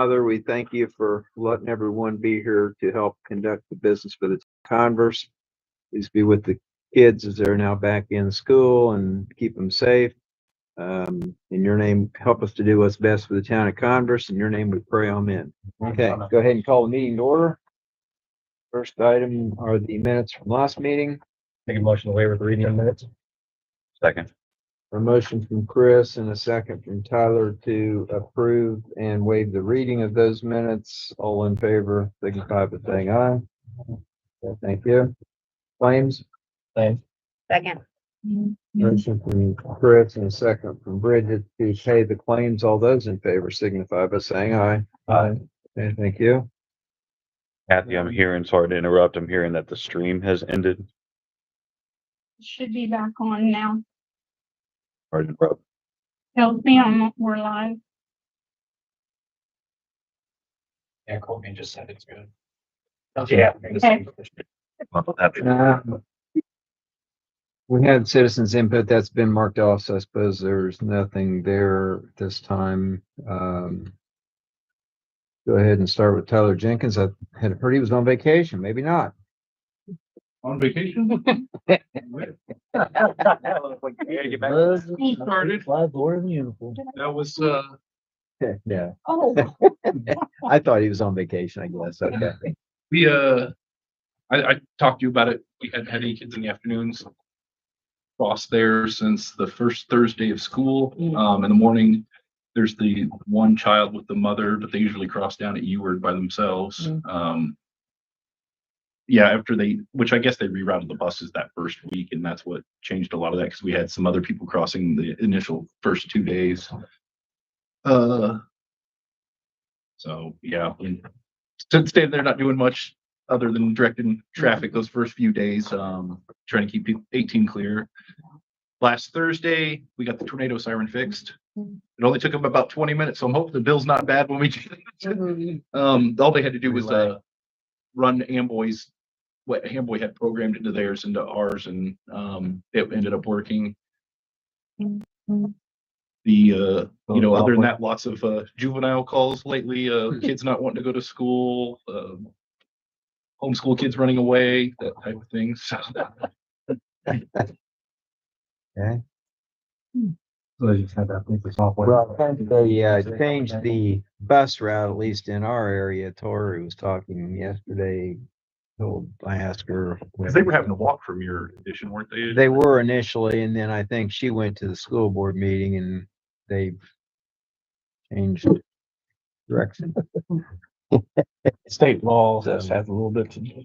Father, we thank you for letting everyone be here to help conduct the business for the Converse. Please be with the kids as they're now back in school and keep them safe. In your name, help us to do what's best for the town of Converse. In your name, we pray, amen. Okay, go ahead and call the meeting to order. First item are the minutes from last meeting. Make a motion to waive the reading of minutes. Second. A motion from Chris and a second from Tyler to approve and waive the reading of those minutes. All in favor, signify by saying aye. Okay, thank you. Claims, Same. Second. motion from Chris and a second from Bridget to pay the claims. All those in favor signify by saying aye. Aye. Okay, thank you. Kathy, I'm hearing, sorry to interrupt, I'm hearing that the stream has ended. Should be back on now. Sorry to interrupt. Tells me we're live. Yeah, Courtney just said it's good. Yeah. Okay. We had citizens input that's been marked off, so I suppose there's nothing there this time. Go ahead and start with Tyler Jenkins. I had heard he was on vacation, maybe not. On vacation? He started. Flag lower than uniform. That was, Yeah, Oh, I thought he was on vacation, I guess. Okay. we, I talked to you about it. We hadn't had any kids in the afternoons. Cross there since the first Thursday of school. In the morning, there's the one child with the mother, but they usually cross down at Eward by themselves. Yeah, after which I guess they rerouted the buses that first week, and that's what changed a lot of that because we had some other people crossing the initial first 2 days. So yeah, staying there, not doing much other than directing traffic those first few days, trying to keep 18 clear. Last Thursday, we got the tornado siren fixed. It only took them about 20 minutes, so I'm hoping the bill's not bad when we do it. All they had to do was run Amboy's, what Amboy had programmed into theirs into ours, and it ended up working. Other than that, lots of juvenile calls lately, kids not wanting to go to school, homeschool kids running away, that type of thing. So, Okay. So they just had that thing for software. Well, I think they changed the bus route, at least in our area. Tori was talking yesterday. I asked her. because they were having to walk from your edition, weren't they? They were initially, and then I think she went to the school board meeting and they've changed direction. State law has a little bit to do.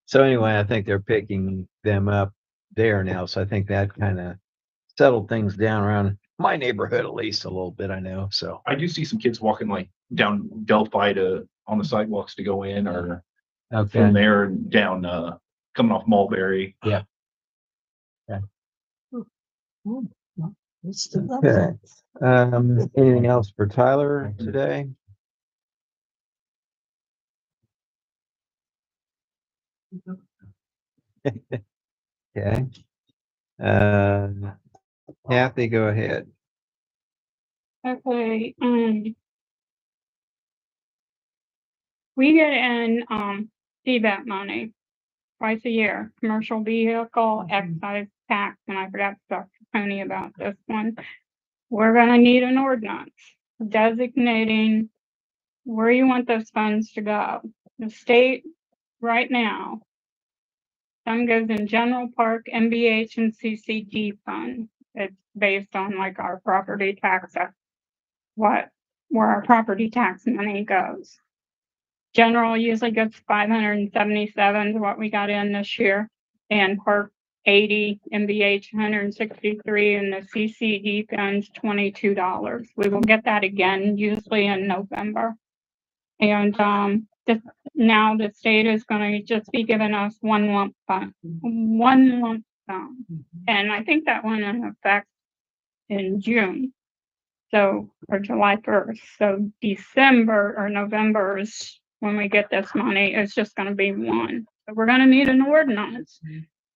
So anyway, I think they're picking them up there now. So I think that kind of settled things down around my neighborhood, at least a little bit, I know. So I do see some kids walking like down Delphi on the sidewalks to go in, or okay. from there down coming off Mulberry. Yeah. okay. Okay. Anything else for Tyler today? Okay. Kathy, go ahead. Okay, we get in, CVAP money twice a year, commercial vehicle excise tax, and I forgot to talk to Tony about this one. We're gonna need an ordinance designating where you want those funds to go. The state right now, some goes in general park, MBH and CCG fund. It's based on like our property tax, where our property tax money goes. General usually gets 577 is what we got in this year, and park 80, MBH 163, and the CCD funds $22. We will get that again usually in November. And now the state is going to just be giving us one lump sum. And I think that went in effect in June. So, or July 1st. So December or November is when we get this money. It's just going to be one. So we're going to need an ordinance.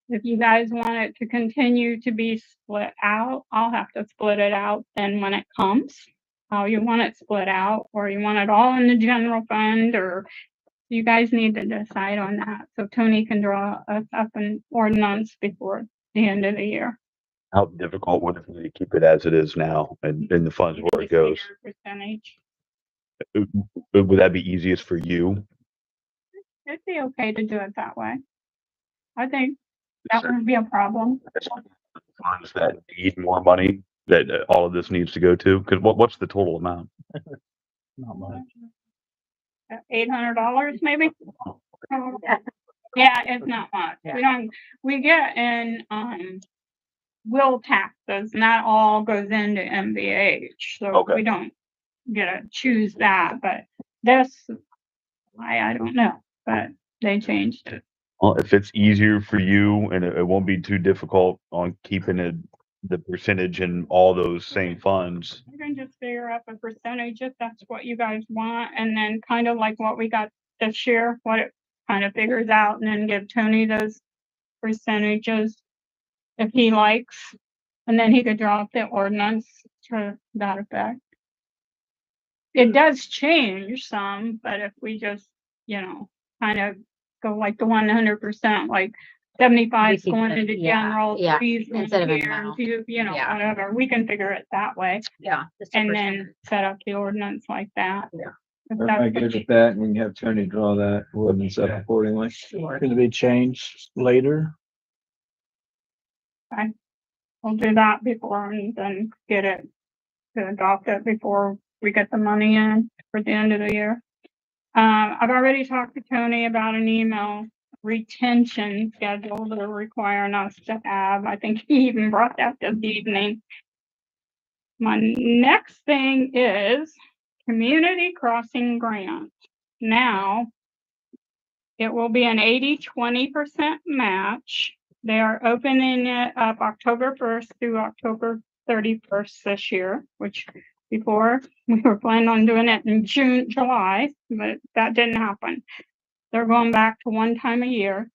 If you guys want it to continue to be split out, I'll have to split it out then when it comes. how you want it split out, or you want it all in the general fund, or you guys need to decide on that, so Tony can draw us up an ordinance before the end of the year. How difficult would it be to keep it as it is now and the funds where it goes? Percentage. Would that be easiest for you? It'd be okay to do it that way. I think that wouldn't be a problem. Funds that need more money that all of this needs to go to? Cause what's the total amount? Not much. $800 maybe? Yeah, it's not much. We get in, will taxes, and that all goes into MVH, so Okay. we don't get to choose that, but this, I don't know, but they changed it. Well, if it's easier for you and it won't be too difficult on keeping it, the percentage in all those same funds. We can just figure out the percentage if that's what you guys want, and then kind of like what we got this year, what it kind of figures out, and then give Tony those percentages if he likes, and then he could draw up the ordinance to that effect. It does change some, but if we just, kind of go like the 100%, like 75 is going into general, yeah, three's going instead of an here, amount. two, Yeah. whatever, we can figure it that way, Yeah. and then set up the ordinance like that. Yeah. If that's Everybody what good you- with that, and we can have Tony draw that ordinance up accordingly. Gonna be changed later. We'll do that before and then get it to adopt it before we get the money in for the end of the year. I've already talked to Tony about an email retention schedule they're requiring us to have. I think he even brought that this evening. My next thing is community crossing grant. Now, it will be an 80-20% match. They are opening it up October 1st through October 31st this year, which before we were planning on doing it in July, but that didn't happen. They're going back to one time a year.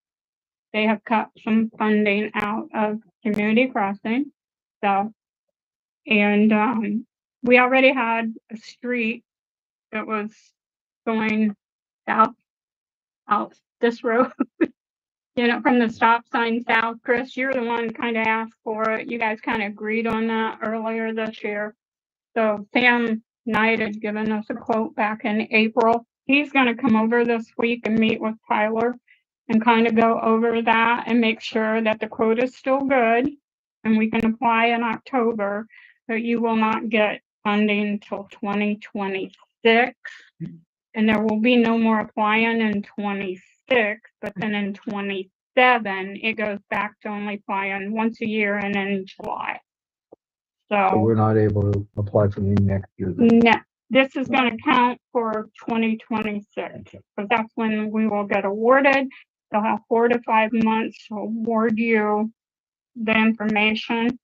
They have cut some funding out of community crossing. So, and we already had a street that was going south out this road. From the stop sign south. Chris, you're the one kind of asked for it. You guys kind of agreed on that earlier this year. So Sam Knight had given us a quote back in April. He's going to come over this week and meet with Tyler and kind of go over that and make sure that the quote is still good and we can apply in October, but you will not get funding until 2026. And there will be no more applying in 26, but then in 27, it goes back to only applying once a year and in July. So So, we're not able to apply for any next year. then. no, this is gonna count for 2026, because that's when we will get awarded. They'll have 4 to 5 months to award you the information.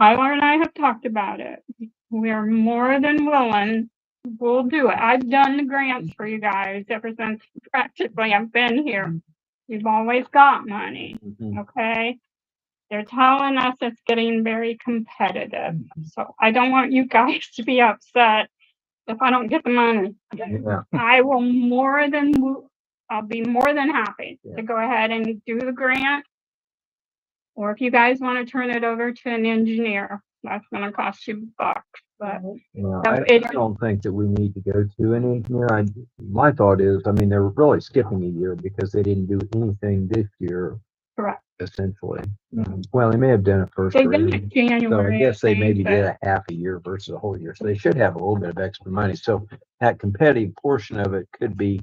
Tyler and I have talked about it. We are more than willing. We'll do it. I've done the grants for you guys ever since practically I've been here. You've always got money, Mhm. okay? They're telling us it's getting very competitive. So I don't want you guys to be upset if I don't get the money. Yeah. I will I'll be more than happy to go ahead and do the grant. Or if you guys want to turn it over to an engineer, that's gonna cost you bucks, but Yeah, So I it- don't think that we need to go to an engineer. My thought is, they're really skipping a year because they didn't do anything this year. Correct. Essentially. Well, they may have done it first. they've or done in- it January. So I guess they think, maybe but- did a half a year versus a whole year. So they should have a little bit of extra money. So that competitive portion of it could be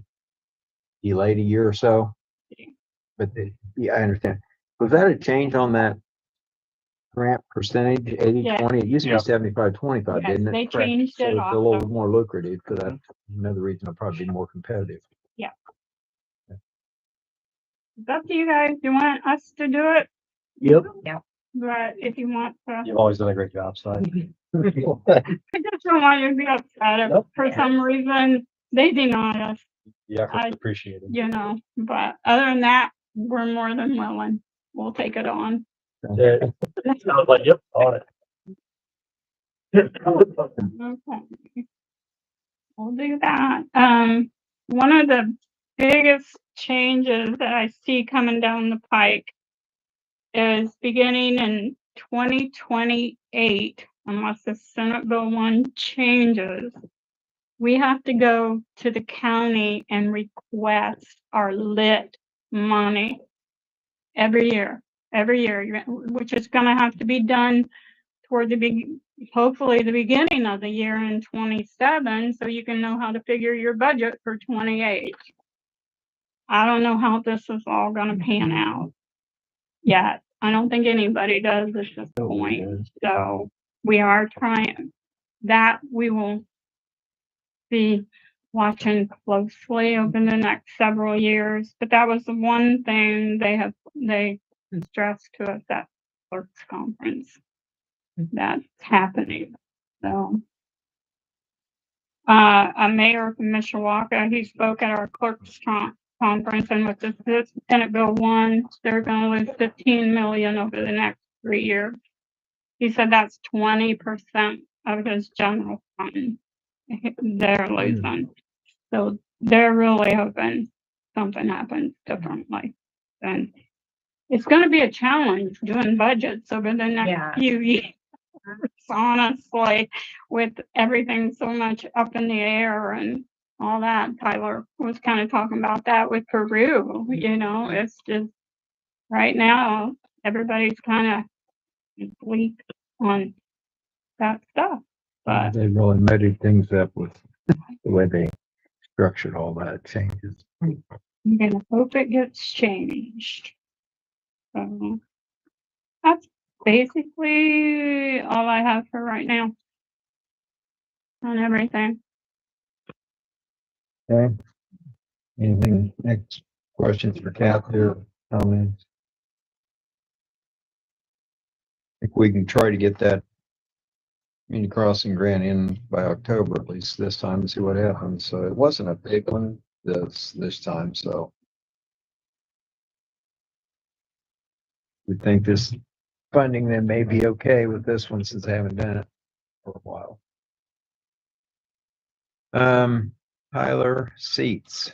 delayed a year or so. But yeah, I understand. Was that a change on that grant percentage, 80-20? It used to Yeah. be 75-25, Yes, didn't it? they Correct. changed So it it's a little also. more lucrative, so that's another reason it'll probably be more competitive. It's up to you guys. You want us to do it? Yep. But if you want to, You've always done a great job, Si. I just don't want you to be upset if Nope. for some reason they deny us, Yeah, I- appreciate it. but other than that, we're more than willing. We'll take it on. I was like, yep, on it. Okay. We'll do that. One of the biggest changes that I see coming down the pike is beginning in 2028, unless the Senate Bill 1 changes, we have to go to the county and request our lit money every year, which is gonna have to be done toward hopefully the beginning of the year in 27, so you can know how to figure your budget for 28. I don't know how this is all gonna pan out yet. I don't think anybody does at this point, so we are trying. That we will be watching closely over the next several years, but that was the one thing they stressed to us at clerks conference that's happening. So, a mayor from Mishawaka, he spoke at our clerks conference, and with this Senate Bill 1, they're gonna lose 15 million over the next 3 years. He said that's 20% of his general fund they're losing. So they're really hoping something happens differently. And it's gonna be a challenge doing budgets over the Yeah. next few years, honestly, with everything so much up in the air and all that. Tyler was kind of talking about that with Peru, it's just right now, everybody's kind of bleak on that stuff. But They really muddied things up with the way they structured all that changes. I'm gonna hope it gets changed. So that's basically all I have for right now on everything. Okay. Anything, next questions for Kathy or comments? I think we can try to get that community crossing grant in by October, at least this time, and see what happens. So it wasn't a big one this time, so. We think this funding then may be okay with this one since they haven't done it for a while. Tyler, seats.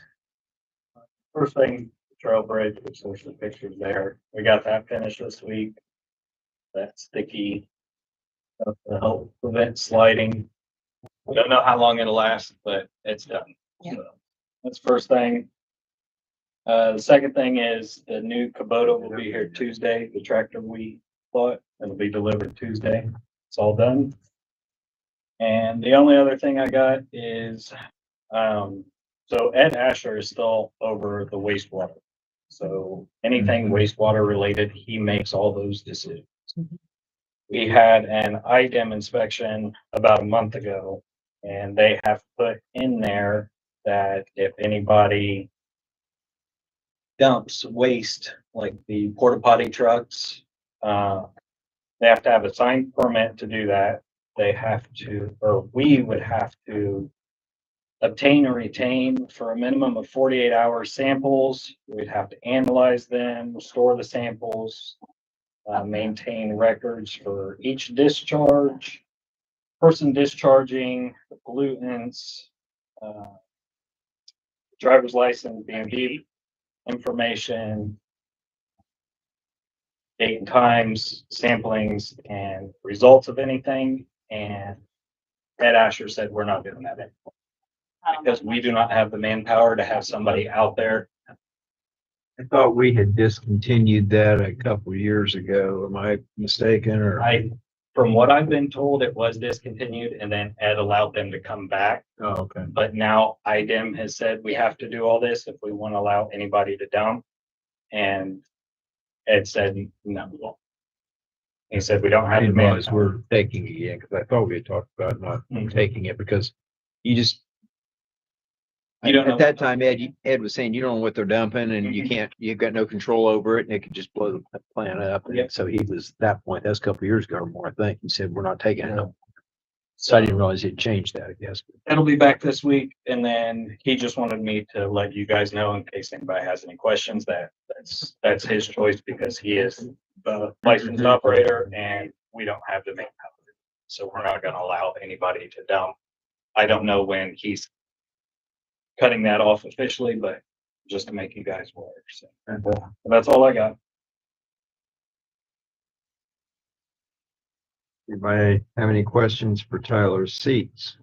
First thing, Trail Bridge, which there's the pictures there. We got that finished this week. That sticky stuff to help prevent sliding. We don't know how long it'll last, but it's done. Yeah. So that's first thing. The second thing is the new Kubota will be here Tuesday. The tractor we bought, it'll be delivered Tuesday. It's all done. And the only other thing I got is, so Ed Asher is still over the wastewater. So anything wastewater related, he makes all those decisions. We had an IDEM inspection about a month ago, and they have put in there that if anybody dumps waste, like the porta potty trucks, they have to have a signed permit to do that. They have to, or we would have to obtain or retain for a minimum of 48 hours samples. We'd have to analyze them, store the samples, maintain records for each discharge, person discharging, the pollutants, driver's license, BMV information, date and times, samplings, and results of anything. And Ed Asher said, we're not doing that anymore because we do not have the manpower to have somebody out there. I thought we had discontinued that a couple of years ago. Am I mistaken or? From what I've been told, it was discontinued and then Ed allowed them to come back. Oh, okay. But now IDEM has said we have to do all this if we want to allow anybody to dump. And Ed said, no. He said, we don't I have the didn't realize manpower. we're taking it again, because I thought we had talked about not Mhm. taking it because you just. You don't know. At that time, Ed was saying you don't know what they're dumping and you can't, you've got no control over it and it could just blow the plant up. And Yep. so he was that point, that was a couple of years ago or more, I think. He said, we're not taking it. So I didn't realize he'd changed that, I guess. It'll be back this week, and then he just wanted me to let you guys know in case anybody has any questions that's his choice because he is the licensed operator and we don't have the manpower. So we're not gonna allow anybody to dump. I don't know when he's cutting that off officially, but just to make you guys aware, so. That's all I got. Anybody have any questions for Tyler's seats?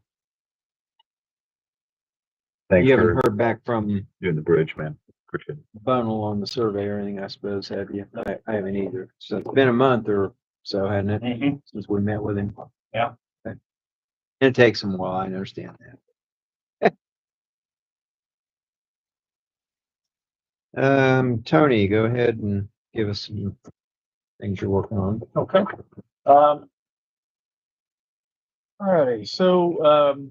Thanks You haven't for heard back from doing the bridge, man. Appreciate it. Bunel on the survey or anything, I suppose, have you? I haven't either. So it's been a month or so, hasn't it, Mhm. since we met with him? Yeah. Okay. It takes him a while, I understand that. Tony, go ahead and give us some things you're working on. Okay. Alrighty, so,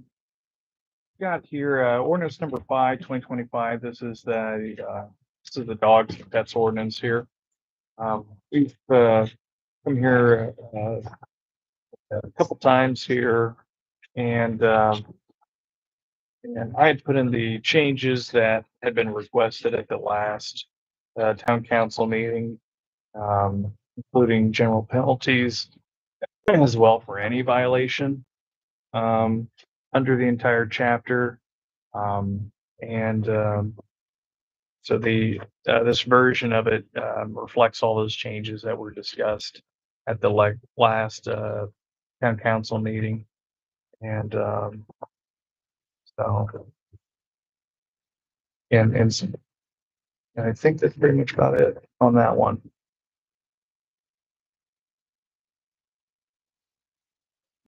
got here, ordinance number 5, 2025. This is the dogs and pets ordinance here. We've, come here, a couple times here and I had put in the changes that had been requested at the last, town council meeting, including general penalties as well for any violation under the entire chapter. So this version of it reflects all those changes that were discussed at the last town council meeting. And so and I think that's pretty much about it on that one.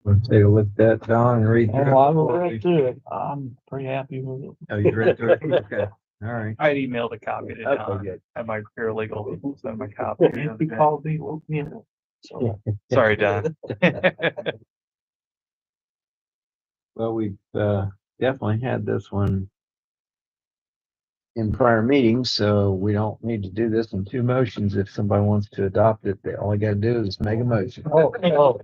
We'll take a look at that, Don, and read through. read through it. I'm pretty happy with it. Oh, you read through it? Okay, all right. I had emailed a copy to Don good. at my paralegal, sent my copy. the other He day. called me, woke me up. So, sorry, Don. Well, we've definitely had this one in prior meetings, so we don't need to do this in two motions. If somebody wants to adopt it, they all gotta do is make a motion. Oh, I'll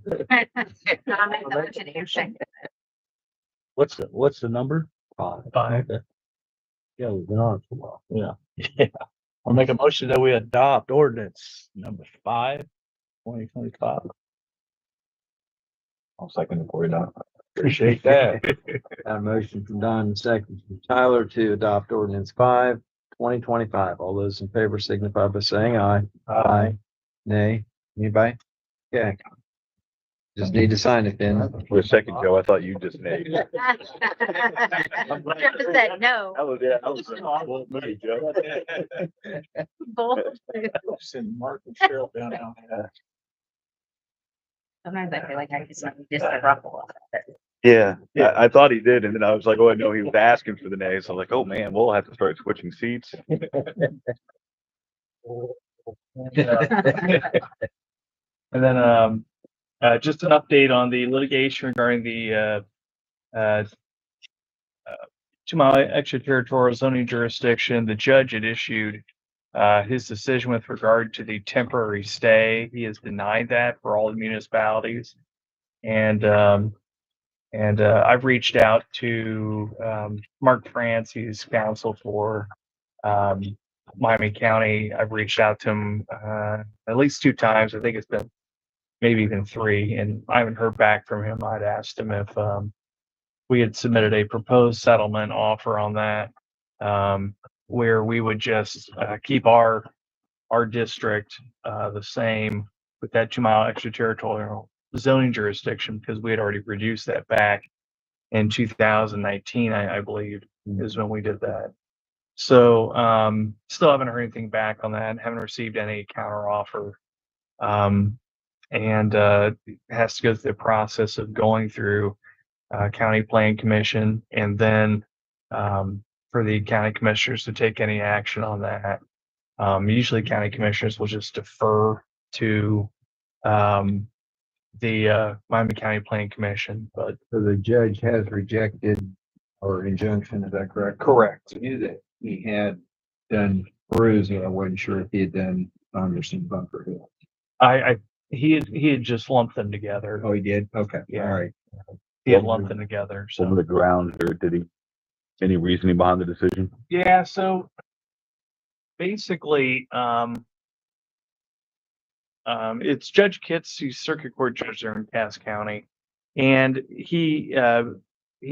make the motion and second. What's the number? Five. Yeah, we've been on for a while. Yeah. I'll make a motion that we adopt ordinance number 5, 2025. I'll second it for you, Don. Appreciate that. Got a motion from Don and second from Tyler to adopt ordinance 5, 2025. All those in favor signify by saying aye. Aye. Nay, anybody? Okay. Just need to sign it then. For a second, Joe, I thought you just named. Trevor said no. That was an awful move, Joe. Both. Send Mark and Cheryl down there. Sometimes I feel like I just a ruffle. Yeah, I thought he did, and then I was like, oh, no, he was asking for the nays. So I'm like, oh, man, we'll have to start switching seats. And then, just an update on the litigation regarding the 2 Mile extraterritorial zoning jurisdiction. The judge had issued his decision with regard to the temporary stay. He has denied that for all the municipalities. And I've reached out to Mark France, he's counsel for Miami County. I've reached out to him at least 2 times. I think it's been maybe even 3, and I haven't heard back from him. I'd asked him if we had submitted a proposed settlement offer on that, where we would just keep our district the same with that 2 mile extraterritorial zoning jurisdiction, because we had already reduced that back in 2019, I believe, is when we did that. So still haven't heard anything back on that. Haven't received any counter offer. And has to go through the process of going through county planning commission, and then for the county commissioners to take any action on that. Usually county commissioners will just defer to the Miami County Planning Commission, but So the judge has rejected our injunction, is that correct? correct. I knew that he had done Bruce, I wasn't sure if he had done Anderson Bunker Hill. He had just lumped them together. Oh, he did? Okay, Yeah. all right. He had lumped them together. Over So the ground, or did he, any reasoning behind the decision? yeah, so basically, it's Judge Kitts, who's circuit court judge there in Cass County. And he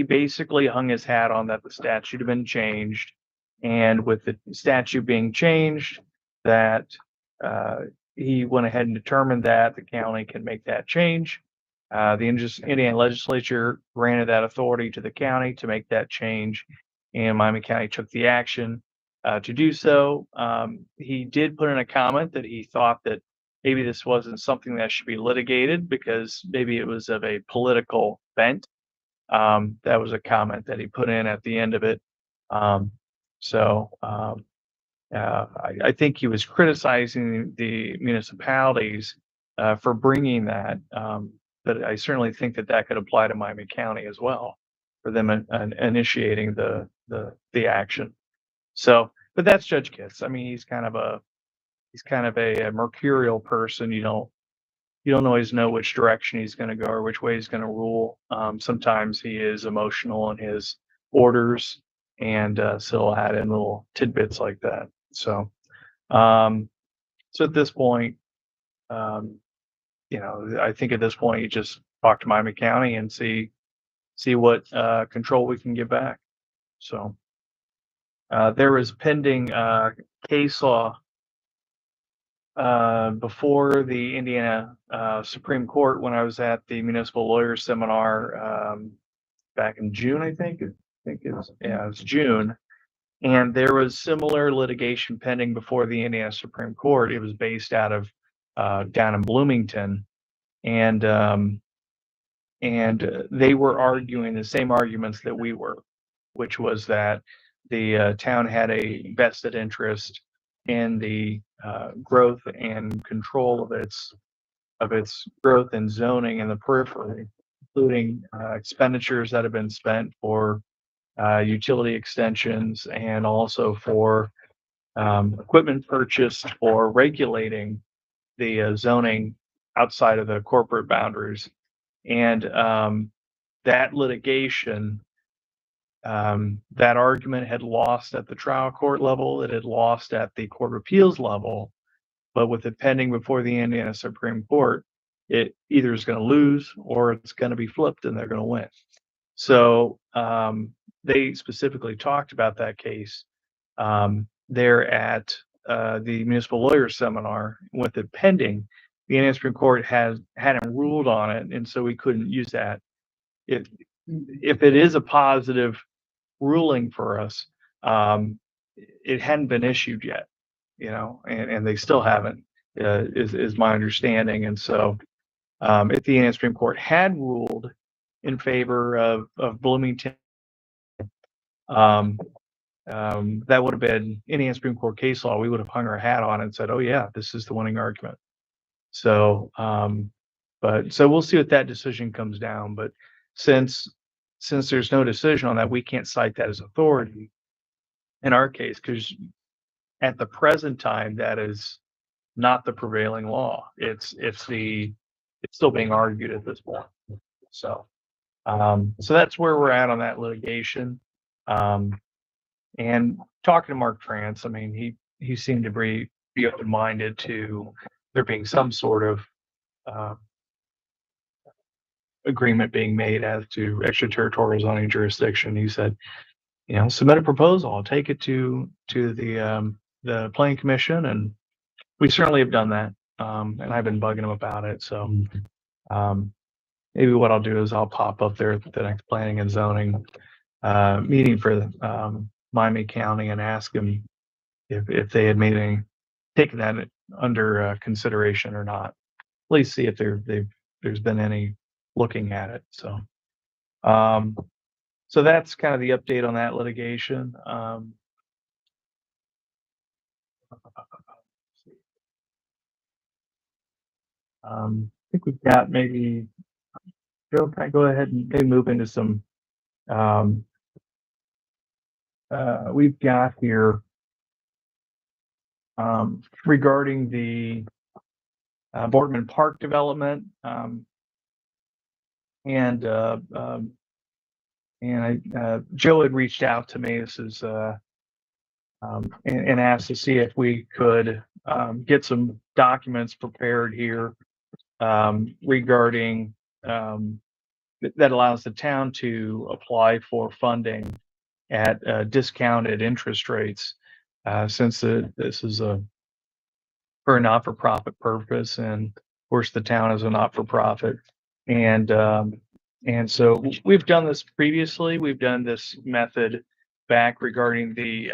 basically hung his hat on that the statute had been changed. And with the statute being changed, that he went ahead and determined that the county can make that change. The Indiana legislature granted that authority to the county to make that change, and Miami County took the action to do so. He did put in a comment that he thought that maybe this wasn't something that should be litigated because maybe it was of a political bent. That was a comment that he put in at the end of it. I think he was criticizing the municipalities for bringing that. But I certainly think that that could apply to Miami County as well for them initiating the action. So, but that's Judge Kitts. I mean, he's kind of a mercurial person. You don't always know which direction he's going to go or which way he's going to rule. Sometimes he is emotional in his orders, and so he'll add in little tidbits like that. So at this point, I think at this point you just talk to Miami County and see what control we can get back. So there was pending case law before the Indiana Supreme Court when I was at the municipal lawyers seminar back in June, I think it was June. And there was similar litigation pending before the Indiana Supreme Court. It was based out of down in Bloomington, and they were arguing the same arguments that we were, which was that the town had a vested interest in the growth and control of its growth and zoning in the periphery, including expenditures that have been spent for utility extensions and also for equipment purchased for regulating the zoning outside of the corporate boundaries. And that litigation, that argument had lost at the trial court level, it had lost at the Court of Appeals level, but with it pending before the Indiana Supreme Court, it either is going to lose or it's going to be flipped and they're going to win. So they specifically talked about that case there at the municipal lawyers seminar. With it pending, the Indiana Supreme Court hadn't ruled on it, and so we couldn't use that. If it is a positive ruling for us, it hadn't been issued yet, and they still haven't, is my understanding. And so if the Indiana Supreme Court had ruled in favor of Bloomington, that would have been Indiana Supreme Court case law. We would have hung our hat on it and said, oh yeah, this is the winning argument. So, so we'll see what that decision comes down. But since there's no decision on that, we can't cite that as authority in our case, because at the present time, that is not the prevailing law. It's still being argued at this point. So that's where we're at on that litigation. And talking to Mark Trance, I mean, he seemed to be open-minded to there being some sort of agreement being made as to extraterritorial zoning jurisdiction. He said, submit a proposal. I'll take it to the planning commission, and we certainly have done that. And I've been bugging him about it. So maybe what I'll do is I'll pop up there at the next planning and zoning meeting for Miami County and ask them if they had taken that under consideration or not. At least see if there's been any looking at it. So so that's kind of the update on that litigation. I think we've got maybe Joe, can I go ahead and maybe move into some we've got here regarding the Boardman Park development, and Joe had reached out to me. This is and asked to see if we could get some documents prepared here regarding that allows the town to apply for funding at discounted interest rates. Since this is for a not-for-profit purpose, and of course the town is a not-for-profit. And so we've done this previously. We've done this method back regarding the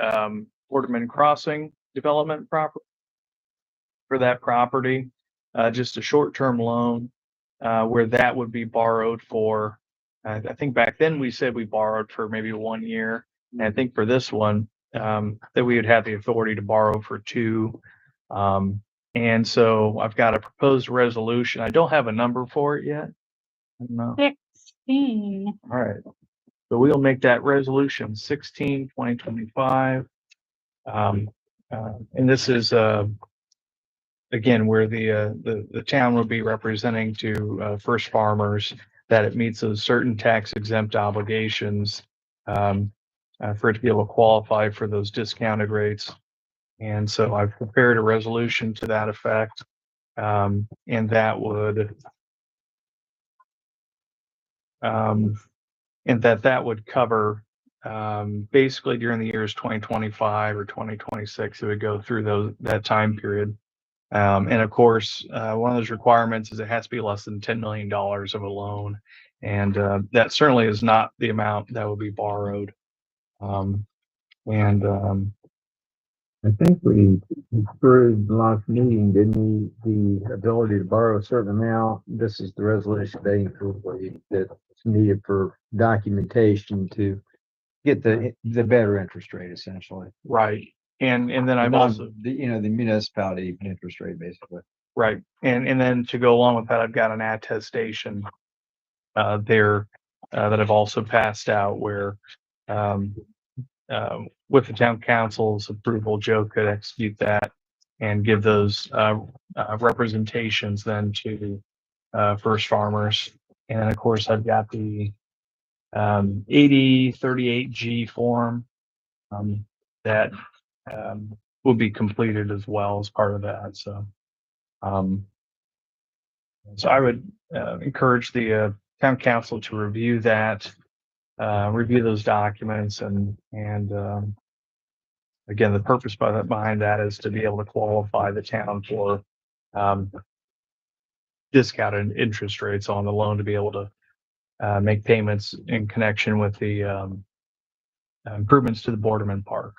Waterman Crossing development property for that property, just a short-term loan where that would be borrowed for. I think back then we said we borrowed for maybe 1 year, and I think for this one that we would have the authority to borrow for 2. And so I've got a proposed resolution. I don't have a number for it yet. I don't know. 16. All right. So we'll make that resolution 16, 2025. And this is, again, where the town will be representing to First Farmers that it meets those certain tax exempt obligations for it to be able to qualify for those discounted rates. And so I've prepared a resolution to that effect. And that would that would cover basically during the years 2025 or 2026, it would go through that time period. And of course, one of those requirements is it has to be less than $10 million of a loan. And that certainly is not the amount that will be borrowed. I think we approved last meeting, didn't we, the ability to borrow a certain amount? This is the resolution dating that's needed for documentation to get the better interest rate essentially. Right. And then I'm also, The municipality interest rate basically. right. And then to go along with that, I've got an attestation there that I've also passed out where with the town council's approval, Joe could execute that and give those representations then to First Farmers. And of course, I've got the 8038G form that will be completed as well as part of that. So, so I would encourage the town council to review that, review those documents, and again, the purpose behind that is to be able to qualify the town for discounted interest rates on the loan to be able to make payments in connection with the improvements to the Boardman Park.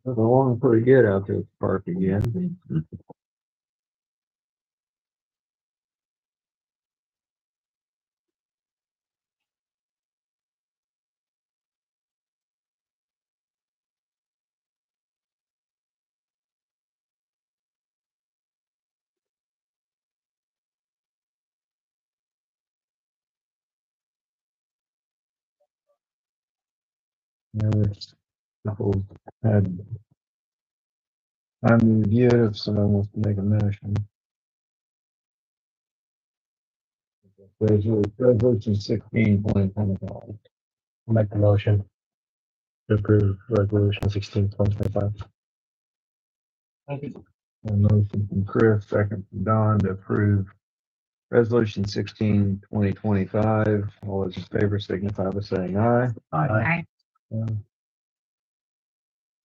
It's along pretty good out there at the park again. There's people had time to review it if someone wants to make a motion. Resolution 16, 2025. Make the motion to approve resolution 16, 2025. A motion from Chris, second from Don to approve resolution 16, 2025. All those in favor signify by saying aye. Aye.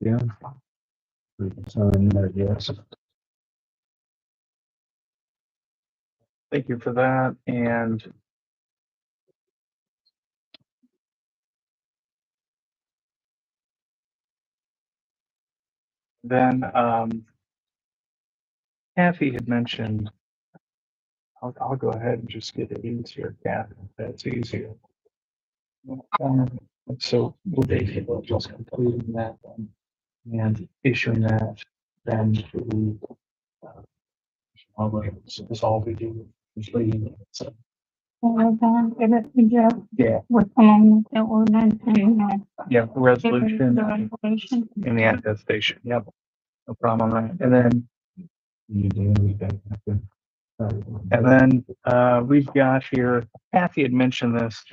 Yeah. We can sign that, yes. Thank you for that. And then Kathy had mentioned, I'll go ahead and just get it easier, Kathy, if that's easier. So we'll be just completing that and issuing that then to this all we do is leading. So Yeah. With along with the ordinance and, Yeah, the resolution the resolution. and the attestation. Yep. No problem on that. And then we've got here, Kathy had mentioned this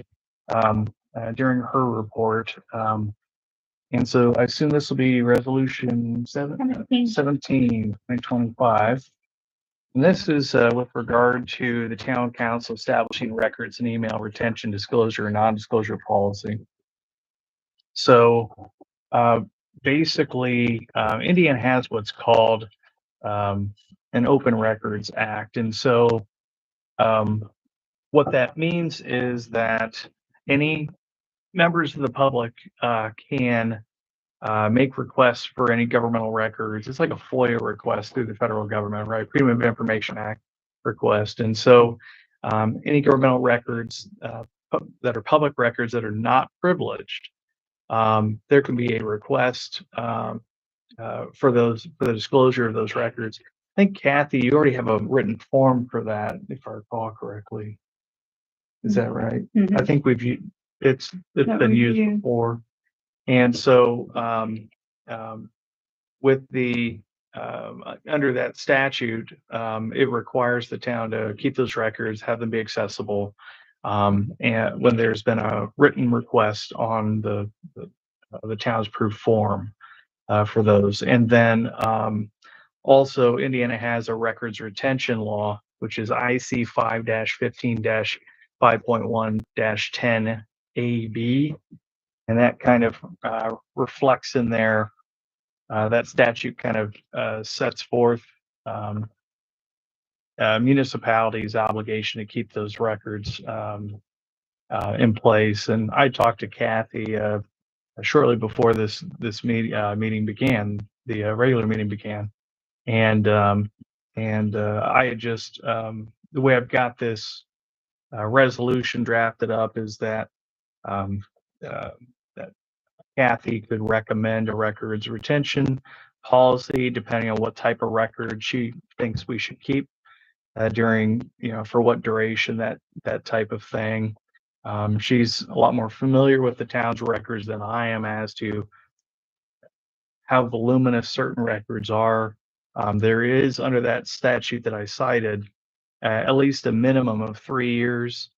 during her report. And so I assume this will be resolution 2025. And this is with regard to the town council establishing records and email retention, disclosure, and non-disclosure policy. So basically, Indiana has what's called an Open Records Act. And so what that means is that any members of the public can make requests for any governmental records. It's like a FOIA request through the federal government, right? Freedom of Information Act request. And so any governmental records that are public records that are not privileged, there can be a request for the disclosure of those records. I think Kathy, you already have a written form for that, if I recall correctly. Is that right? I think it's been used before. And so with the under that statute, it requires the town to keep those records, have them be accessible, and when there's been a written request on the town's proof form for those. And then also Indiana has a records retention law, which is IC 5-15-5.1-10 AB. And that kind of reflects in there, that statute kind of sets forth municipalities' obligation to keep those records in place. And I talked to Kathy shortly before this meeting began, the regular meeting began. And I had just, the way I've got this resolution drafted up is that that Kathy could recommend a records retention policy depending on what type of record she thinks we should keep during, for what duration, that type of thing. She's a lot more familiar with the town's records than I am as to how voluminous certain records are. There is, under that statute that I cited, at least a minimum of 3 years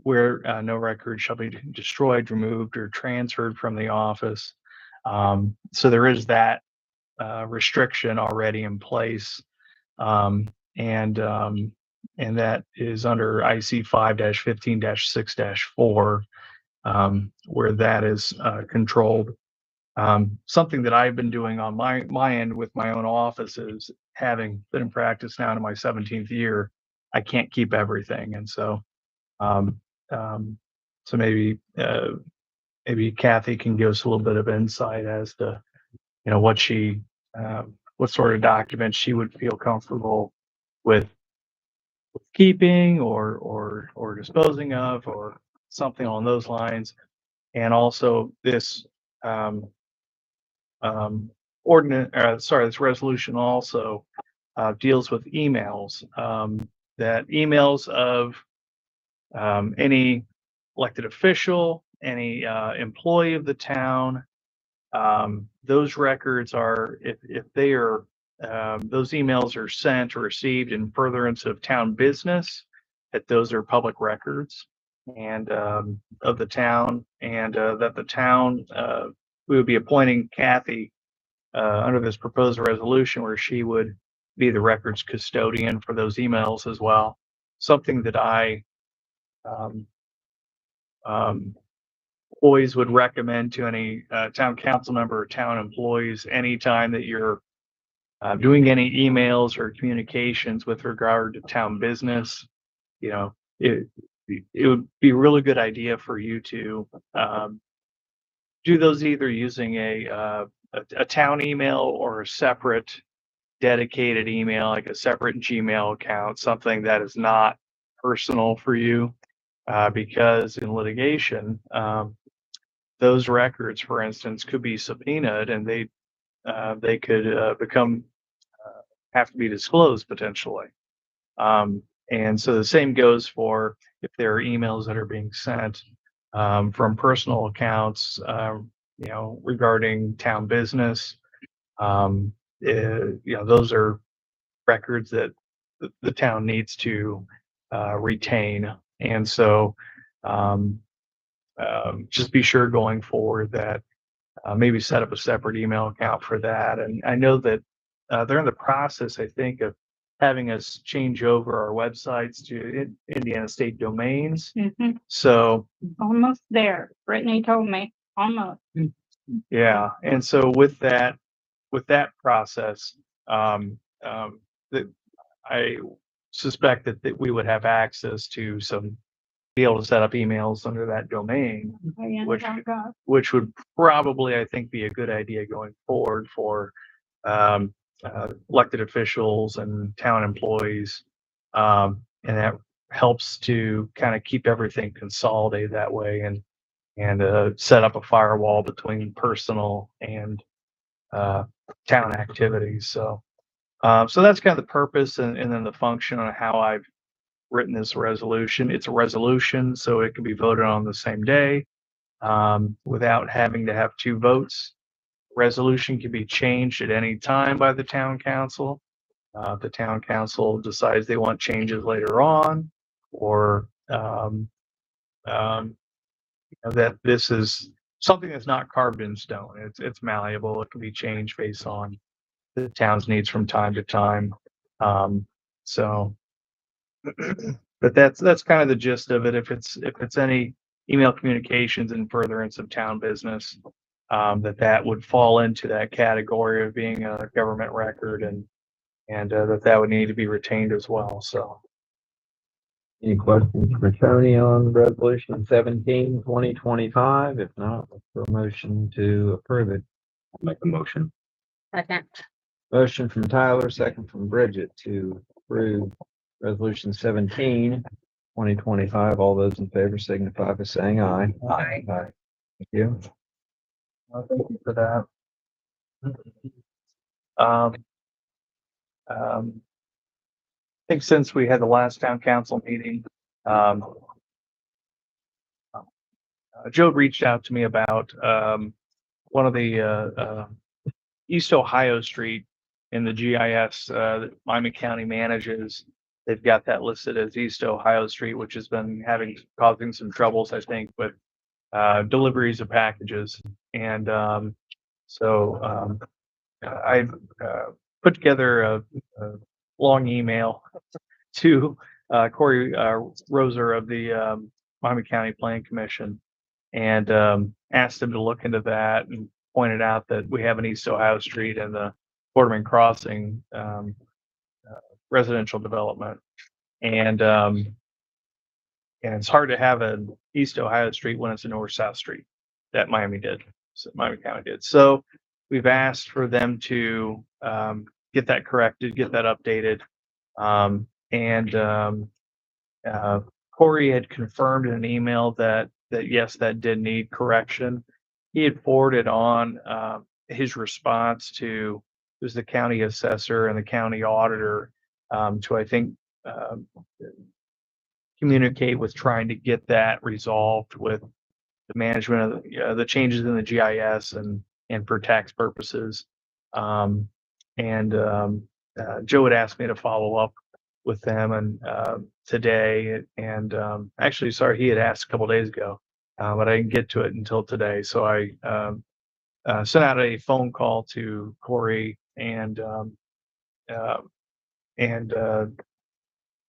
where no record shall be destroyed, removed, or transferred from the office. So there is that restriction already in place. And that is under IC 5-15-6-4, where that is controlled. Something that I've been doing on my end with my own office is, having been in practice now in my 17th year, I can't keep everything. And so so maybe Kathy can give us a little bit of insight as to, what sort of documents she would feel comfortable with keeping or disposing of, or something along those lines. And also this this resolution also deals with emails, that emails of any elected official, any employee of the town. Those records are, if they are, those emails are sent or received in furtherance of town business, that those are public records and of the town, and that the town, we would be appointing Kathy under this proposed resolution, where she would be the records custodian for those emails as well. Something that I always would recommend to any town council member or town employees, anytime that you're doing any emails or communications with regard to town business, it would be a really good idea for you to do those either using a town email or a separate dedicated email, like a separate Gmail account, something that is not personal for you, because in litigation, those records, for instance, could be subpoenaed, and they could have to be disclosed potentially. And so the same goes for if there are emails that are being sent from personal accounts, regarding town business. Those are records that the town needs to retain. And so just be sure going forward that maybe set up a separate email account for that. And I know that they're in the process, I think, of having us change over our websites to Indiana State domains. Mhm. So Almost there. Brittany told me, almost. yeah, and so with that process, that I suspect that we would have access to be able to set up emails under that domain, which would probably, I think, be a good idea going forward for elected officials and town employees. And that helps to kind of keep everything consolidated that way and set up a firewall between personal and town activities. So that's kind of the purpose and then the function on how I've written this resolution. It's a resolution, so it can be voted on the same day without having to have two votes. Resolution can be changed at any time by the town council. If the town council decides they want changes later on, or that this is something that's not carved in stone. It's malleable. It can be changed based on the town's needs from time to time. But that's kind of the gist of it. If it's any email communications in furtherance of town business, that would fall into that category of being a government record and that would need to be retained as well. So. Any questions for Tony on resolution 17, 2025? If not, look for a motion to approve it. Make a motion. Second. Motion from Tyler, second from Bridget to approve resolution 17, 2025. All those in favor signify by saying aye. Aye. Thank you. Thank you for that. I think since we had the last town council meeting, Joe reached out to me about one of the East Ohio Street in the GIS that Miami County manages. They've got that listed as East Ohio Street, which has been causing some troubles, I think, with deliveries of packages. And I put together a long email to Corey Roser of the Miami County Planning Commission and asked him to look into that and pointed out that we have an East Ohio Street and the Borderman Crossing residential development. And it's hard to have an East Ohio Street when it's a North-South Street that Miami County did. So we've asked for them to get that corrected, get that updated. Corey had confirmed in an email that yes, that did need correction. He had forwarded on his response to the county assessor and the county auditor to, I think, communicate with trying to get that resolved with the management of the changes in the GIS and for tax purposes. Joe had asked me to follow up with them and today, and actually, sorry, he had asked a couple days ago, but I didn't get to it until today. So I sent out a phone call to Corey and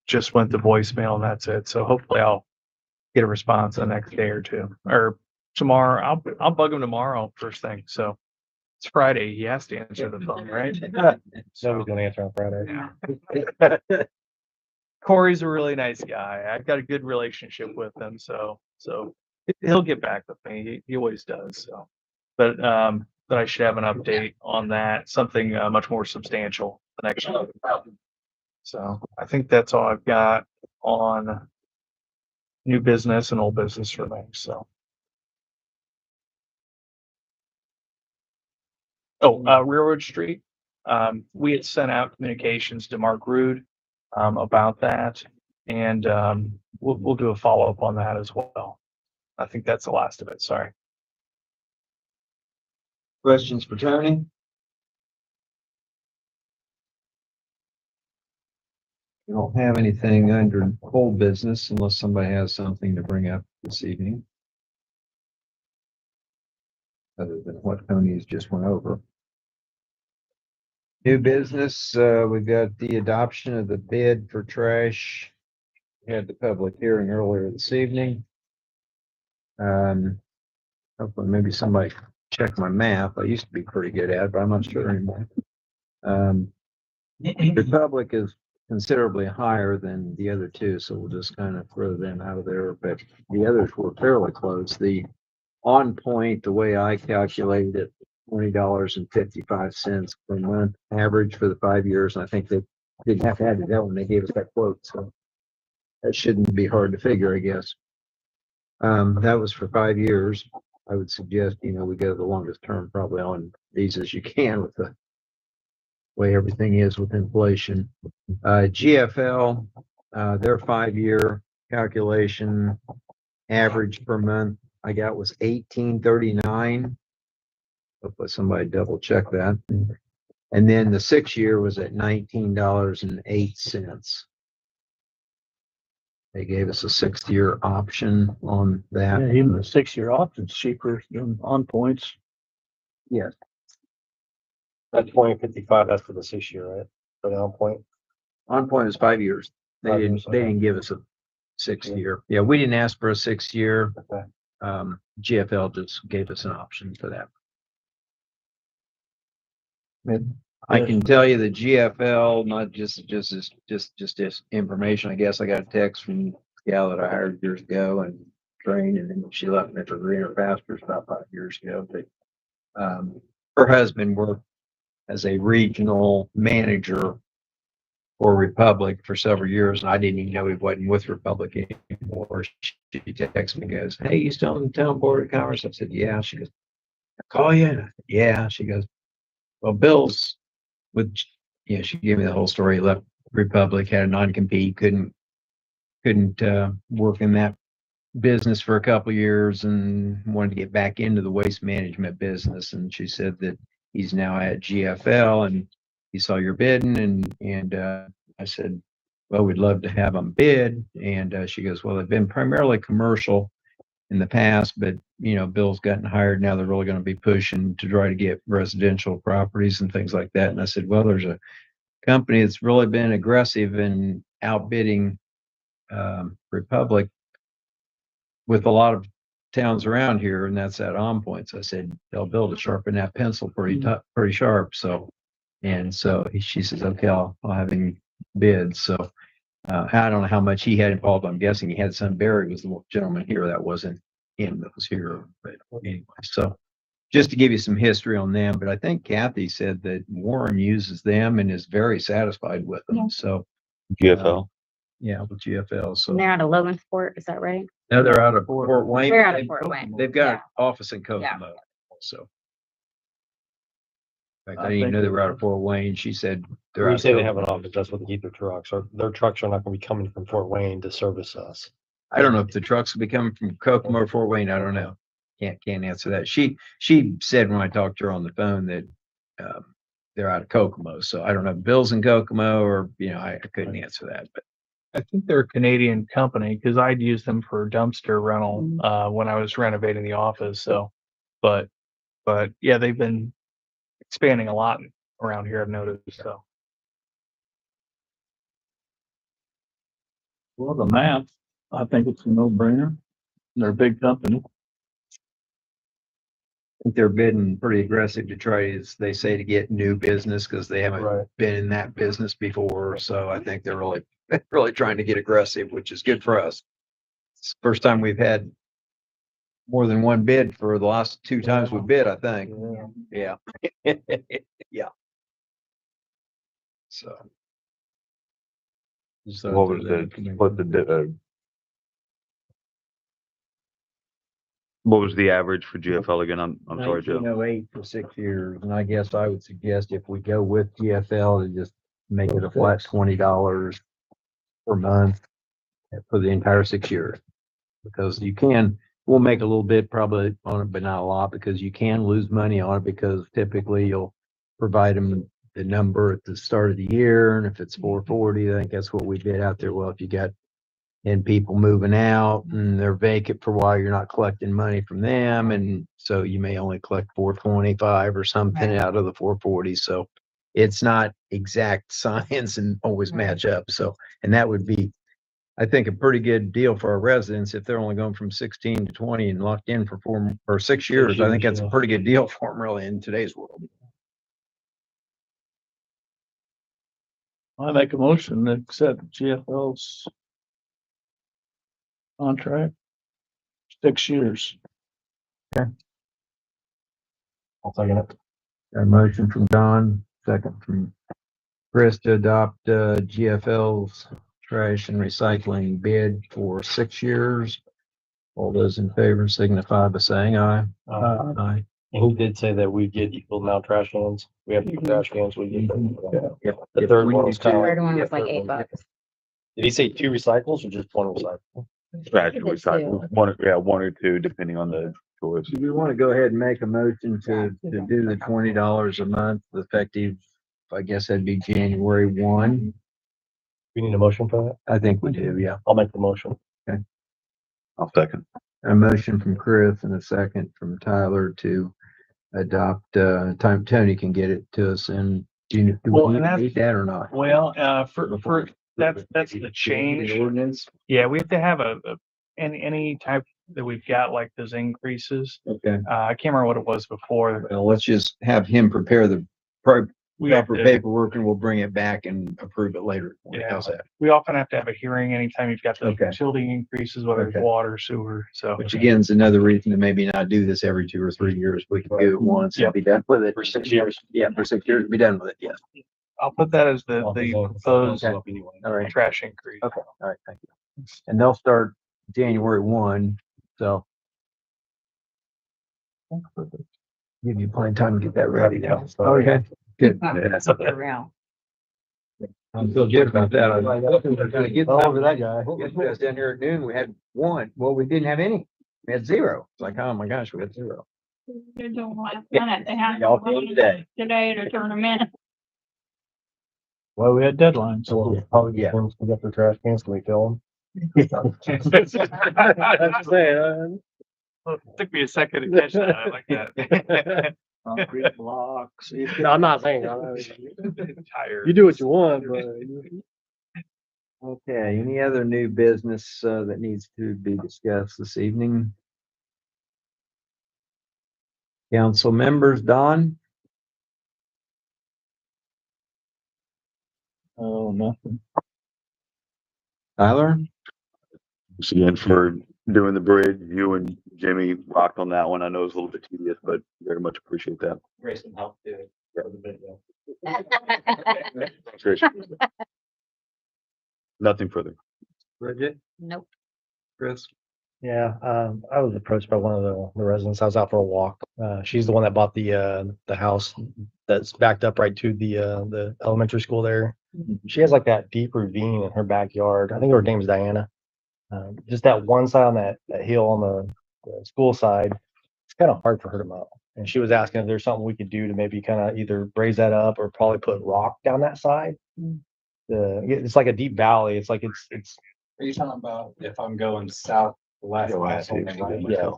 just went to voicemail, and that's it. So hopefully I'll get a response the next day or two, or tomorrow. I'll bug him tomorrow first thing. So it's Friday. He has to answer the phone, right? Nobody's gonna answer on Friday. Yeah. Corey's a really nice guy. I've got a good relationship with him, so he'll get back with me. He always does. So, but I should have an update on that, something much more substantial the next week. So I think that's all I've got on new business and old business for me. So. Railroad Street. We had sent out communications to Mark Rude about that. And, we'll do a follow-up on that as well. I think that's the last of it. Sorry. Questions for Tony? We don't have anything under whole business unless somebody has something to bring up this evening. Other than what Tony's just went over. New business, we've got the adoption of the bid for trash. We had the public hearing earlier this evening. Hopefully maybe somebody check my math. I used to be pretty good at it, but I'm not sure anymore. Republic is considerably higher than the other two, so we'll just kind of throw them out of there, but the others were fairly close. The On Point, the way I calculated it, $20.55 per month average for the 5 years, and I think they didn't have to add it that when they gave us that quote, so that shouldn't be hard to figure, I guess. That was for 5 years. I would suggest, we go the longest term probably on these as you can with the way everything is with inflation. GFL, their 5-year calculation average per month I got was $18.39. Hopefully somebody double check that. And then the 6-year was at $19.08. They gave us a 6-year option on that. Yeah, even the 6-year option's cheaper than On Points. Yes. That 2055, that's for the 6-year, right? For the On Point. On Point is 5 years. They 5 didn't, years, they okay. didn't give us a 6-year. Yeah, we didn't ask for a 6-year. Okay. GFL just gave us an option for that. Mid- I can tell you the GFL, not just this information. I guess I got a text from the gal that I hired years ago and trained, and then she left me for greener pastures about 5 years ago. But her husband worked as a regional manager for Republic for several years, and I didn't even know he wasn't with Republic anymore. She texted me and goes, "Hey, you still on the town board of commerce?" I said, "Yeah." She goes, "I call you?" And I said, "Yeah." She goes, "Well, Bill's with," she gave me the whole story. He left Republic, had a non-compete, couldn't work in that business for a couple of years and wanted to get back into the waste management business. And she said that he's now at GFL and he saw your bidding, and I said, "Well, we'd love to have them bid." And she goes, "Well, they've been primarily commercial in the past, but Bill's gotten hired. Now they're really going to be pushing to try to get residential properties and things like that." And I said, "Well, there's a company that's really been aggressive in outbidding Republic with a lot of towns around here, and that's at On Points." I said, "They'll be able to sharpen that pencil pretty sharp." So she says, "Okay, I'll have him bid." So I don't know how much he had involved. I'm guessing he had some. Barry was the gentleman here. That wasn't him that was here. But anyway, so just to give you some history on them, but I think Kathy said that Warren uses them and is very satisfied with them. Yeah. So GFL. yeah, with GFL. So And they're out of Logansport, is that right? now they're out of Fort Wayne. They're out of Fort Wayne. They've got Yeah. an office in Kokomo. So. In fact, I didn't even think know they were out of Fort Wayne. She said they're When out you of say they have an Kokomo. office, that's what they keep their trucks, or their trucks are not gonna be coming from Fort Wayne to service us. I don't know if the trucks will be coming from Kokomo or Fort Wayne. I don't know. Can't answer that. She said when I talked to her on the phone that they're out of Kokomo. So I don't know if Bill's in Kokomo or I couldn't answer that. But I think they're a Canadian company because I'd use them for dumpster rental, when I was renovating the office. So, but yeah, they've been expanding a lot around here, I've noticed. So. Well, the map, I think it's a no-brainer. They're a big company. I think they're bidding pretty aggressive to try, as they say, to get new business because they haven't Right. been in that business before. So I think they're really trying to get aggressive, which is good for us. It's the first time we've had more than one bid for the last 2 times we bid, I think. Yeah. Yeah. So. What was what was the average for GFL again? I'm sorry, Joe. 1908 for 6 years, and I guess I would suggest if we go with GFL to just make it a flat $20 per month. for the entire 6 years. Because we'll make a little bit probably on it, but not a lot, because you can lose money on it, because typically you'll provide them the number at the start of the year, and if it's 440, I think that's what we did out there. Well, if you got 10 people moving out and they're vacant for a while, you're not collecting money from them, and so you may only collect 425 or something out of the 440. So it's not exact science and always match up. So, and that would be, I think, a pretty good deal for our residents if they're only going from 16 to 20 and locked in for 4 or 6 years. I think that's a pretty good deal for them, really, in today's world. I make a motion to accept GFL's contract. 6 years. I'll second it. A motion from Don, second from Chris to adopt GFL's trash and recycling bid for 6 years. All those in favor signify by saying aye. Aye. And he did say that we get equal now trash cans. We have 2 trash cans. We get Yep. the third one was kind of. Third one was like $8. Did he say 2 recycles or just 1 recycle? Trash Keep and it two. recycle, one or two, depending on the choice. Do we want to go ahead and make a motion to do the $20 a month effective, I guess that'd be January 1? We need a motion for that? I think we do, yeah. I'll make the motion. I'll second. A motion from Chris and a second from Tyler to adopt, Tony can get it to us, and do Well, we and that's- need that or not? Well, for, that's the change. Ordinance? Yeah, we have to have any type that we've got like those increases. Okay, I can't remember what it was before. well, let's just have him prepare the We have proper to, paperwork and we'll bring it back and approve it later. Yeah. How's that? we often have to have a hearing anytime you've got the Okay. utility increases, whether it's Okay. water, sewer, so. Which again is another reason to maybe not do this every 2 or 3 years. We can do it once and Yep. be done with it. For 6 years. Yeah, for 6 years, be done with it, yes. I'll put that as the proposed All right. trash increase. Okay, all right, thank you. And they'll start January 1, so. Give you plenty of time to get that ready now. Okay, good. For real. I feel good about that. I was gonna get Over that guy. Yesterday I was down here at noon, we had 1. Well, we didn't have any. We had 0. It's like, oh my gosh, we had 0. They're doing last minute. They had Y'all feel today. today to turn them in. Well, we had deadlines. So we'll probably Yeah. once we get the trash cans, can we fill them? Well, it took me a second to catch that. I like that. Concrete blocks. No, I'm not saying. Tired. You do what you want, but. Okay, any other new business that needs to be discussed this evening? Council members, Don? Oh, nothing. Tyler? Thanks again for doing the bridge. You and Jimmy rocked on that one. I know it's a little bit tedious, but very much appreciate that. Grayson helped do it. Thanks, Rich. Nothing further. Bridget? Nope. Chris? Yeah, I was approached by one of the residents. I was out for a walk. She's the one that bought the house that's backed up right to the elementary school there. She has like that deep ravine in her backyard. I think her name's Diana. Just that one side on that hill on the school side, it's kind of hard for her to mow. And she was asking if there's something we could do to maybe kind of either raise that up or probably put rock down that side. It's like a deep valley. It's like it's. Are you talking about if I'm going south, the last house on the right? Yeah.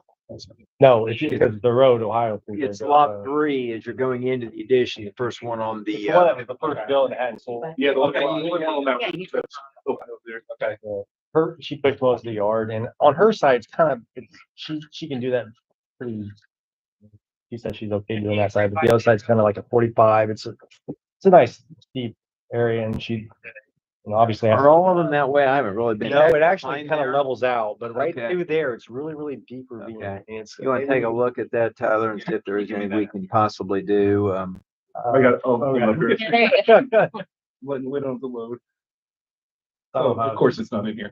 No, it's because the road, Ohio. It's lot 3 as you're going into the addition, the first one on the, Well, that was the first building that hadn't sold. Yeah, the one. Okay. She picked most of the yard, and on her side, it's kind of, she can do that pretty. She said she's okay doing that side, but the other side's kind of like a 45. It's a nice steep area, and she, obviously. are all of them that way? I haven't really been. No, it actually Behind kind of there? levels out, but right Okay. through there, it's really deep ravine. Okay. And it's. You want to take a look at that, Tyler, and see if there is anything we can possibly do? I got, oh, Yeah, there you we don't have the load. Oh, Oh, of course it's not in here.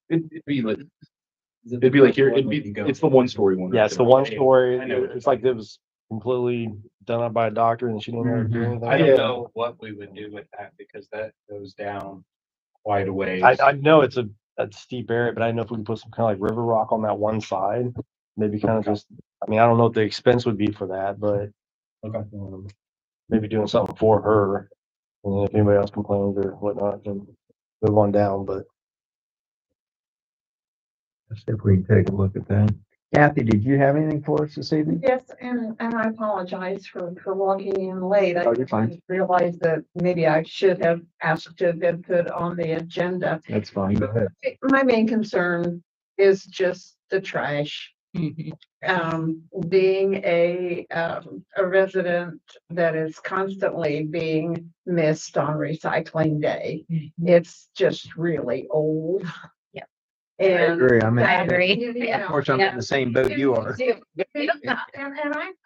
It'd be like here, it's the 1-story one. Yeah, it's the one story. I know. It's like it was completely done up by a doctor, and she didn't know how to do anything. I don't know what we would do with that because that goes down wide away. I know it's a steep area, but I know if we can put some kind of like river rock on that one side, maybe kind of just, I mean, I don't know what the expense would be for that, but maybe doing something for her. And then if anybody else complains or whatnot, then move on down, but Let's see if we can take a look at that. Kathy, did you have anything for us this evening? Yes, and I apologize for walking in late. I Oh, you're fine. realized that maybe I should have asked to have been put on the agenda. That's fine. Go ahead. My main concern is just the trash. Being a resident that is constantly being missed on recycling day, it's just really old. Yeah. I And agree. I mean, I agree. you of know, course, I'm in the same boat you are. And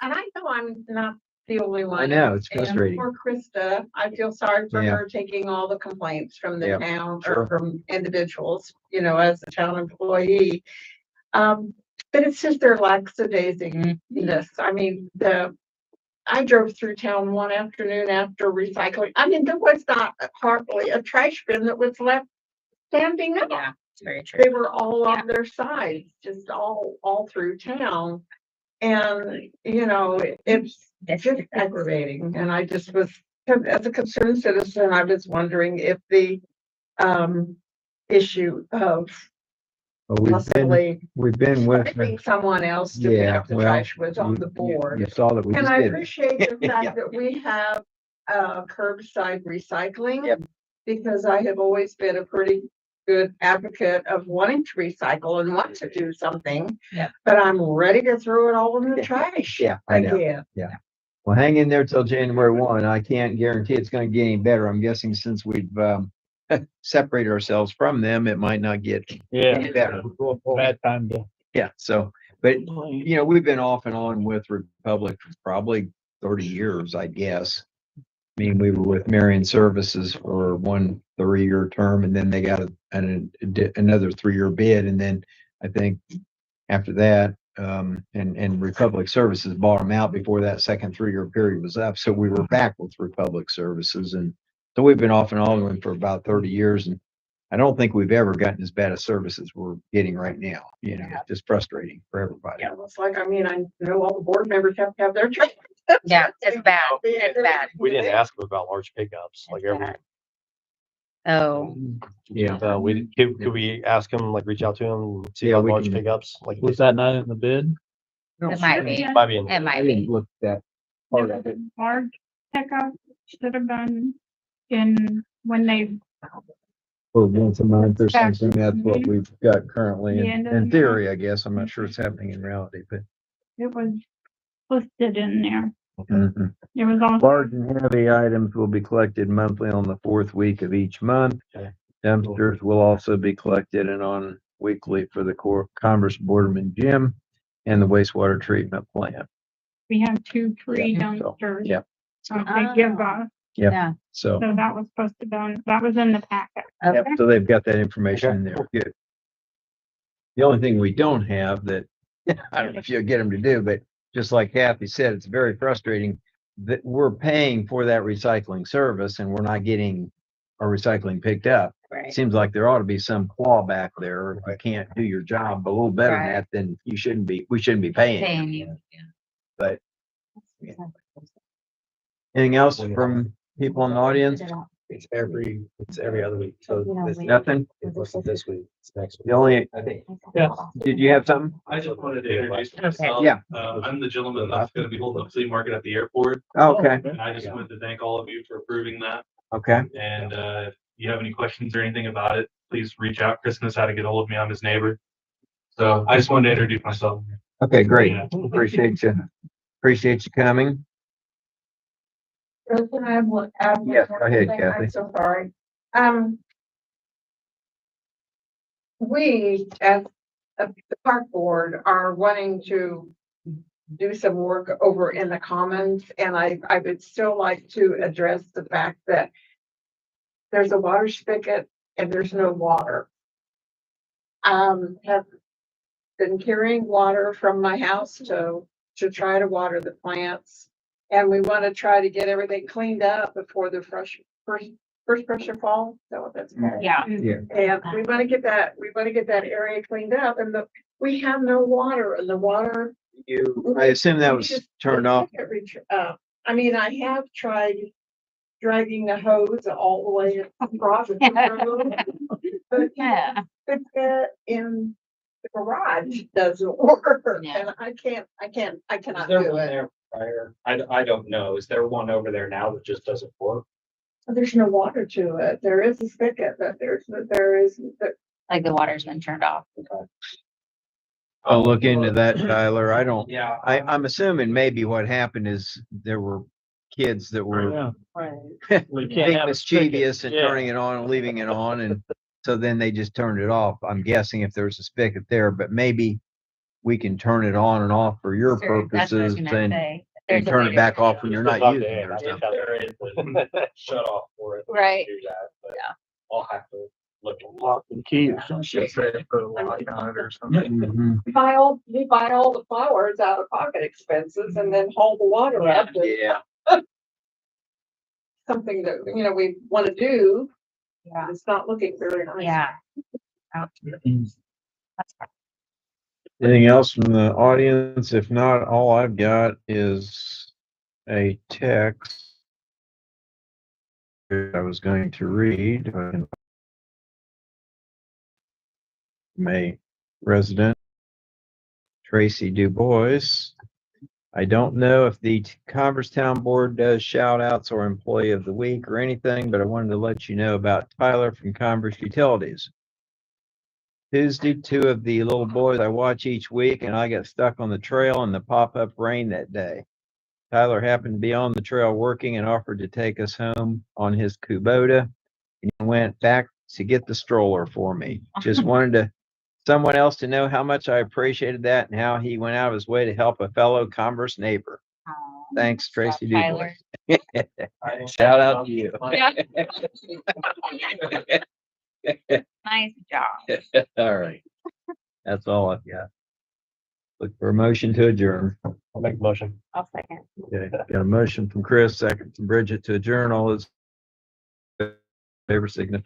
I know I'm not the only one. I know, it's And frustrating. Poor Krista, I feel sorry for Yeah. her taking all the complaints from the Yeah, town sure. or from individuals, you know, as a town employee. But it's just their lackadaisicness. I mean, I drove through town one afternoon after recycling. I mean, there was not hardly a trash bin that was left standing up. Yeah, it's very true. They were all on their sides, just all through town. And, you know, it's just aggravating. And I just was, as a concerned citizen, I was wondering if the issue of Well, possibly we've been with, finding someone else to pick yeah, up the well, trash was on the board. you saw that we And just I did. appreciate the Yeah. fact that we have curbside recycling. Because I have always been a pretty good advocate of wanting to recycle and want to do something. Yeah. But I'm ready to throw it all in the trash. Yeah, I know. Again. Well, hang in there till January 1. I can't guarantee it's gonna get any better. I'm guessing since we've separated ourselves from them, it might not get any better. Bad time to. Yeah, so, but you know, we've been off and on with Republic for probably 30 years, I guess. I mean, we were with Marion Services for 1 3-year term, and then they got another 3-year bid, and then I think after that, and Republic Services bought them out before that second 3-year period was up. So we were back with Republic Services, and so we've been off and on with them for about 30 years, and I don't think we've ever gotten as bad a service as we're getting right now. You know, it's just frustrating for everybody. Yeah, it's like, I mean, I know all the board members have to have their trash. Yeah, it's bad. It's bad. we didn't ask them about large pickups, like every. Oh, Yeah. Could we ask them, like reach out to them, see Yeah, about we large can- pickups? Like, Was that not in the bid? it might be. might be in. It I might didn't be. look at that part of it. Large pickup should have been in when they, Well, once a month or Back something, that's what to we've got currently the in, end of the in month. theory, I guess. I'm not sure it's happening in reality, but. it was listed in there. Mhm. It was also, Large and heavy items will be collected monthly on the 4th week of each month. Okay. Dumpsters will also be collected and on weekly for the Converse Boardman Gym and the wastewater treatment plant. we have 2 free Yeah, so, dumpsters. yeah. So they give us, Yeah. So, so that was supposed to be, that was in the packet. yep, Okay. so they've got that information in there. Good. The only thing we don't have that, I don't know if you'll get them to do, but just like Kathy said, it's very frustrating that we're paying for that recycling service and we're not getting our recycling picked up. Right. Seems like there ought to be some clawback there. If you can't do your job a little better than that, then we shouldn't be paying you. Paying you. But anything else from people in the audience? It's every other week, so this, Nothing? it wasn't this week, it's next week. The only, I think. did you have something? I just wanted to introduce Okay. myself. Yeah. I'm the gentleman that's gonna be holding the flea market at the airport. Okay, And I just wanted to thank all of you for approving that. okay. And, if you have any questions or anything about it, please reach out. Chris knows how to get hold of me. I'm his neighbor. So I just wanted to introduce myself. Okay, great. Yeah. Appreciate you. Appreciate you coming. Can I have one? add one Yes, more go ahead, thing? Kathy. I'm so sorry. We, as the park board, are wanting to do some work over in the commons, and I would still like to address the fact that there's a water spigot and there's no water. Have been carrying water from my house to try to water the plants. And we want to try to get everything cleaned up before the first First Pressure Fall, is that what that's called? Yeah. Yeah. And we want to get that area cleaned up, and we have no water, and the water. I assume that was Just- turned off. I mean, I have tried dragging the hose all the way across the road. But Yeah. in the garage doesn't work, Yeah. and I cannot Is there do one it. there prior? I don't know. Is there one over there now that just doesn't work? There's no water to it. There is a spigot, but there is. Like the water's been turned off. I'll look into that, Tyler. I don't, Yeah. I'm assuming maybe what happened is there were kids that were Yeah. We can't being have a spigot. mischievous and Yeah. turning it on and leaving it on, and so then they just turned it off. I'm guessing if there's a spigot there, but maybe we can turn it on and off for your Sure, that's what I was purposes gonna and say. If and there's a turn way it to back turn off it when you're Just not above the using it end. or I think something. there is a shut off for it. Right. Do that, but Yeah. I'll have to look. Lock and key or something. Should say put a lock on it or something. Mhm. We buy all the flowers out of pocket expenses and then haul the water up. Yeah, Something that, we want to do. Yeah. It's not looking very nice. Yeah. anything else from the audience? If not, all I've got is a text I was going to read. May resident Tracy DuBois. I don't know if the Converstown Board does shout outs or employee of the week or anything, but I wanted to let you know about Tyler from Converse Utilities. Tuesday, two of the little boys I watch each week, and I got stuck on the trail in the pop-up rain that day. Tyler happened to be on the trail working and offered to take us home on his Kubota and went back to get the stroller for me. Just wanted someone else to know how much I appreciated that and how he went out of his way to help a fellow Converse neighbor. Aw. Thanks, Tracy DuBois. Tyler. Shout out to you. Nice job. All right. That's all I've got. Look for a motion to adjourn. I'll make a motion. I'll second. Okay, got a motion from Chris, second from Bridget to adjourn. All those in favor signify